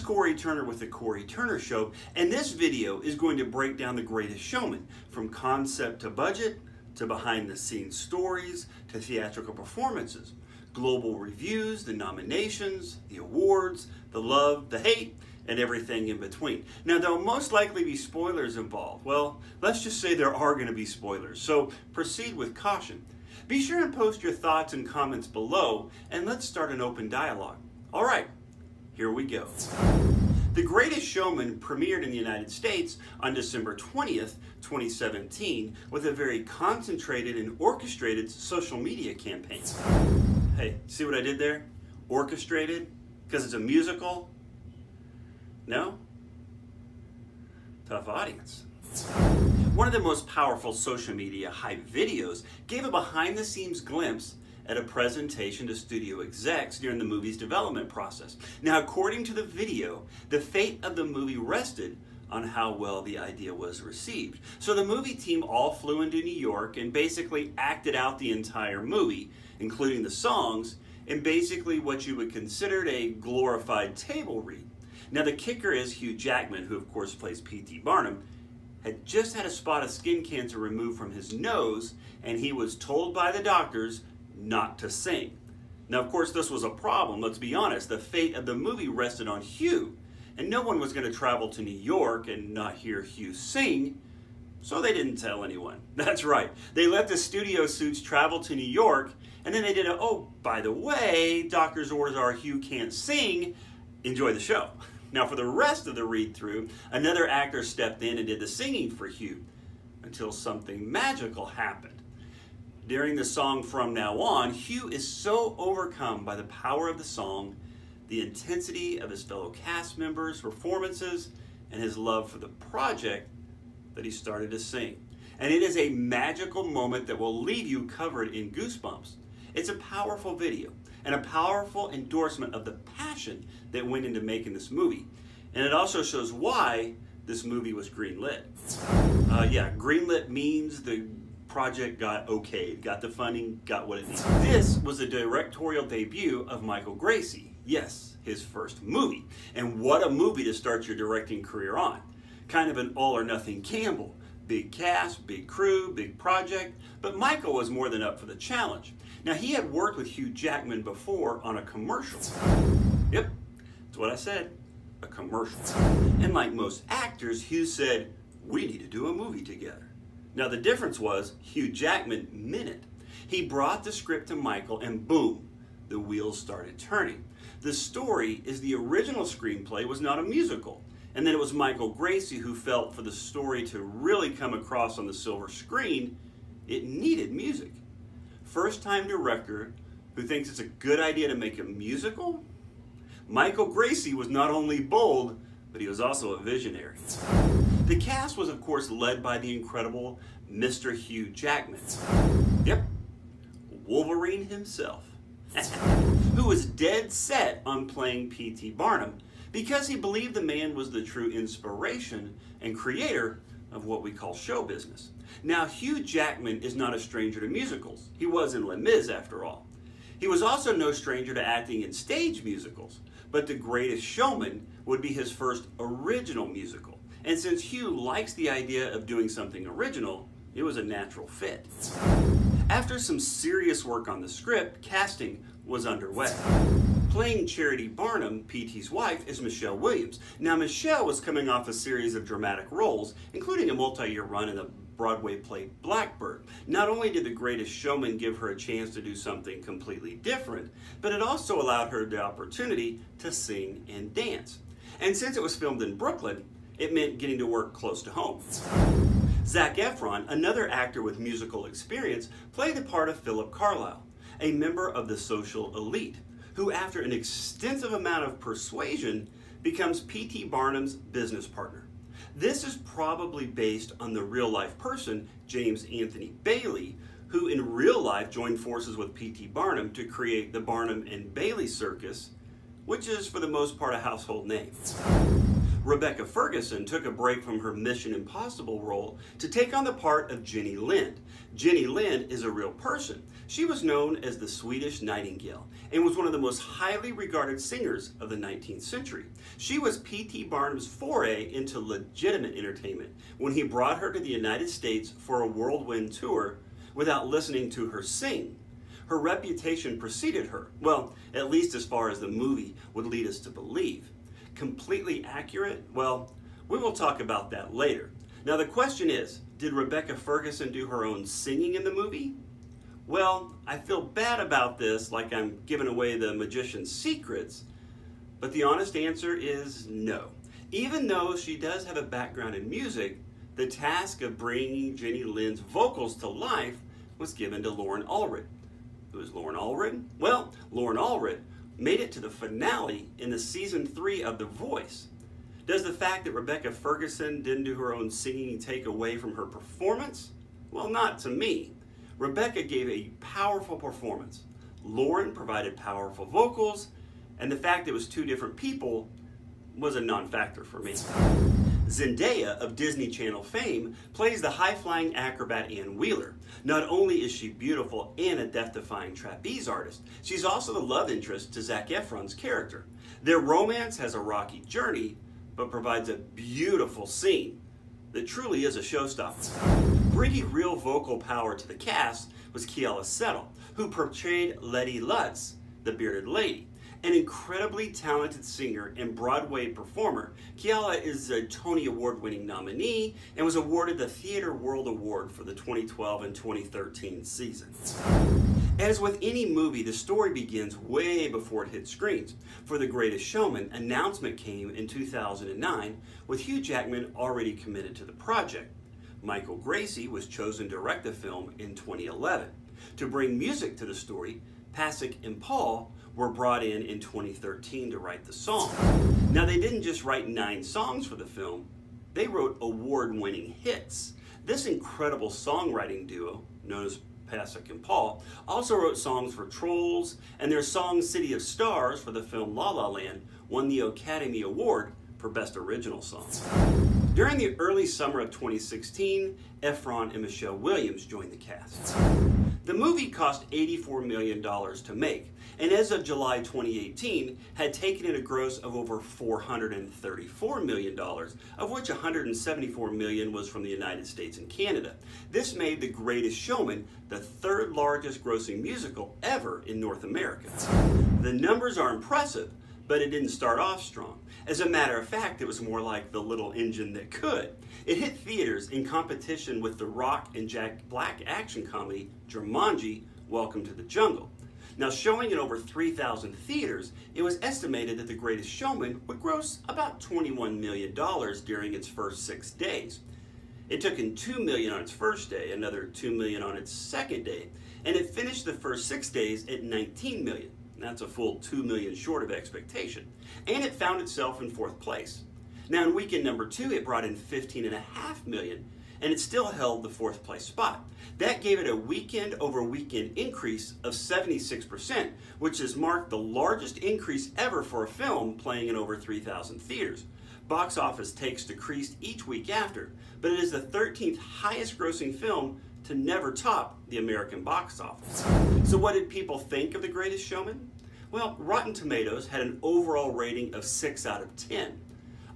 Cory Turner with the Cory Turner Show, and this video is going to break down The Greatest Showman, from concept to budget, to behind the scenes stories, to theatrical performances, global reviews, the nominations, the awards, the love, the hate, and everything in between. Now, there'll most likely be spoilers involved. Well, let's just say there are going to be spoilers, so proceed with caution. Be sure and post your thoughts and comments below, and let's start an open dialogue. All right, here we go. The Greatest Showman premiered in the United States on December 20th, 2017, with a very concentrated and orchestrated social media campaign. Hey, see what I did there? Orchestrated? Because it's a musical? No? Tough audience. One of the most powerful social media hype videos gave a behind-the-scenes glimpse at a presentation to studio execs during the movie's development process. Now, according to the video, the fate of the movie rested on how well the idea was received. So the movie team all flew into New York and basically acted out the entire movie, including the songs, and basically what you would consider a glorified table read. Now, the kicker is Hugh Jackman, who of course plays P.T. Barnum, had just had a spot of skin cancer removed from his nose, and he was told by the doctors not to sing. Now, of course, this was a problem. Let's be honest. The fate of the movie rested on Hugh, and no one was going to travel to New York and not hear Hugh sing, so they didn't tell anyone. That's right. They let the studio suits travel to New York, and then they did oh, by the way, doctor's orders are Hugh can't sing. Enjoy the show. Now, for the rest of the read-through, another actor stepped in and did the singing for Hugh, until something magical happened. During the song From Now On, Hugh is so overcome by the power of the song, the intensity of his fellow cast members' performances, and his love for the project, that he started to sing. And it is a magical moment that will leave you covered in goosebumps. It's a powerful video, and a powerful endorsement of the passion that went into making this movie. And it also shows why this movie was greenlit. Greenlit means the project got okayed, got the funding, got what it needed. This was the directorial debut of Michael Gracie. Yes, his first movie. And what a movie to start your directing career on. Kind of an all or nothing gamble. Big cast, big crew, big project, but Michael was more than up for the challenge. Now, he had worked with Hugh Jackman before on a commercial. Yep, that's what I said, a commercial. And like most actors, Hugh said, we need to do a movie together. Now, the difference was Hugh Jackman meant it. He brought the script to Michael and boom, the wheels started turning. The story is the original screenplay was not a musical. And then it was Michael Gracie who felt for the story to really come across on the silver screen, it needed music. First-time director who thinks it's a good idea to make a musical? Michael Gracie was not only bold, but he was also a visionary. The cast was, of course, led by the incredible Mr. Hugh Jackman. Yep, Wolverine himself, who was dead set on playing P.T. Barnum, because he believed the man was the true inspiration and creator of what we call show business. Now, Hugh Jackman is not a stranger to musicals. He was in Les Mis, after all. He was also no stranger to acting in stage musicals, but The Greatest Showman would be his first original musical. And since Hugh likes the idea of doing something original, it was a natural fit. After some serious work on the script, casting was underway. Playing Charity Barnum, P.T.'s wife, is Michelle Williams. Now, Michelle was coming off a series of dramatic roles, including a multi-year run in the Broadway play Blackbird. Not only did The Greatest Showman give her a chance to do something completely different, but it also allowed her the opportunity to sing and dance. And since it was filmed in Brooklyn, it meant getting to work close to home. Zac Efron, another actor with musical experience, played the part of Philip Carlyle, a member of the social elite, who after an extensive amount of persuasion becomes P.T. Barnum's business partner. This is probably based on the real-life person, James Anthony Bailey, who in real life joined forces with P.T. Barnum to create the Barnum and Bailey Circus, which is for the most part a household name. Rebecca Ferguson took a break from her Mission Impossible role to take on the part of Jenny Lind. Jenny Lind is a real person. She was known as the Swedish Nightingale and was one of the most highly regarded singers of the 19th century. She was P.T. Barnum's foray into legitimate entertainment when he brought her to the United States for a whirlwind tour without listening to her sing. Her reputation preceded her, well, at least as far as the movie would lead us to believe. Completely accurate? Well, we will talk about that later. Now the question is, did Rebecca Ferguson do her own singing in the movie? Well, I feel bad about this, like I'm giving away the magician's secrets, but the honest answer is no. Even though she does have a background in music, the task of bringing Jenny Lind's vocals to life was given to Lauren Allred. Who is Lauren Allred? Well, Lauren Allred made it to the finale in the season 3 of The Voice. Does the fact that Rebecca Ferguson didn't do her own singing take away from her performance? Well, not to me. Rebecca gave a powerful performance. Lauren provided powerful vocals, and the fact that it was two different people was a non-factor for me. Zendaya of Disney Channel fame plays the high-flying acrobat Ann Wheeler. Not only is she beautiful and a death-defying trapeze artist, she's also the love interest to Zac Efron's character. Their romance has a rocky journey, but provides a beautiful scene that truly is a showstopper. Bringing real vocal power to the cast was Keala Settle, who portrayed Letty Lutz, the bearded lady. An incredibly talented singer and Broadway performer, Keala is a Tony Award-winning nominee and was awarded the Theatre World Award for the 2012 and 2013 seasons. As with any movie, the story begins way before it hits screens. For The Greatest Showman, announcement came in 2009 with Hugh Jackman already committed to the project. Michael Gracie was chosen to direct the film in 2011. To bring music to the story, Pasek and Paul were brought in 2013 to write the song. Now they didn't just write 9 songs for the film, they wrote award-winning hits. This incredible songwriting duo, known as Pasek and Paul, also wrote songs for Trolls, and their song City of Stars for the film La La Land won the Academy Award for Best Original Song. During the early summer of 2016, Efron and Michelle Williams joined the cast. The movie cost $84 million to make, and as of July 2018, had taken in a gross of over $434 million, of which $174 million was from the United States and Canada. This made The Greatest Showman the 3rd largest grossing musical ever in North America. The numbers are impressive, but it didn't start off strong. As a matter of fact, it was more like the little engine that could. It hit theaters in competition with the rock and Jack Black action comedy Jumanji: Welcome to the Jungle. Now, showing in over 3,000 theaters, it was estimated that The Greatest Showman would gross about $21 million during its first 6 days. It took in $2 million on its first day, another $2 million on its second day, and it finished the first 6 days at $19 million. That's a full $2 million short of expectation. And it found itself in 4th place. Now in weekend number 2, it brought in $15.5 million, and it still held the 4th place spot. That gave it a weekend over weekend increase of 76%, which has marked the largest increase ever for a film playing in over 3,000 theaters. Box office takes decreased each week after, but it is the 13th highest grossing film to never top the American box office. So what did people think of The Greatest Showman? Well, Rotten Tomatoes had an overall rating of 6 out of 10.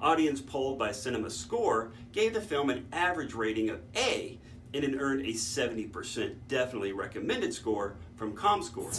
Audience polled by Cinema Score gave the film an average rating of A, and it earned a 70% definitely recommended score from ComScore.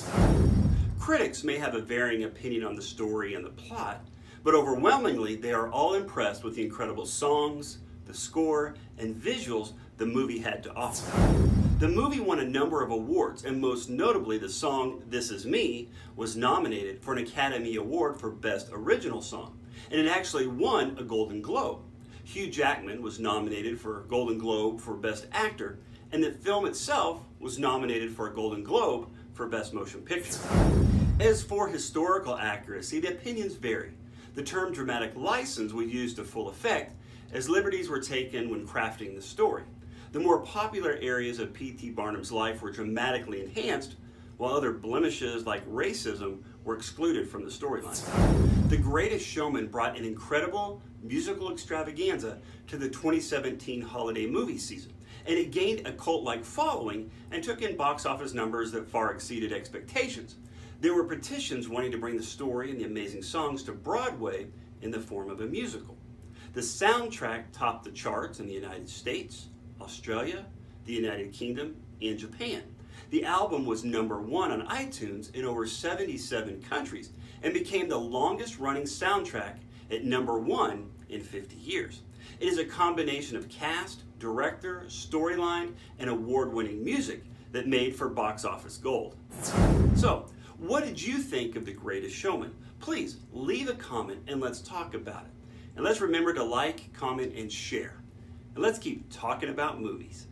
Critics may have a varying opinion on the story and the plot, but overwhelmingly they are all impressed with the incredible songs, the score, and visuals the movie had to offer. The movie won a number of awards, and most notably the song This Is Me was nominated for an Academy Award for Best Original Song, and it actually won a Golden Globe. Hugh Jackman was nominated for a Golden Globe for Best Actor, and the film itself was nominated for a Golden Globe for Best Motion Picture. As for historical accuracy, the opinions vary. The term dramatic license was used to full effect, as liberties were taken when crafting the story. The more popular areas of P.T. Barnum's life were dramatically enhanced, while other blemishes like racism were excluded from the storyline. The Greatest Showman brought an incredible musical extravaganza to the 2017 holiday movie season, and it gained a cult-like following and took in box office numbers that far exceeded expectations. There were petitions wanting to bring the story and the amazing songs to Broadway in the form of a musical. The soundtrack topped the charts in the United States, Australia, the United Kingdom, and Japan. The album was #1 on iTunes in over 77 countries and became the longest-running soundtrack at #1 in 50 years. It is a combination of cast, director, storyline, and award-winning music that made for box office gold. So, what did you think of The Greatest Showman? Please leave a comment and let's talk about it. And let's remember to like, comment, and share. And let's keep talking about movies.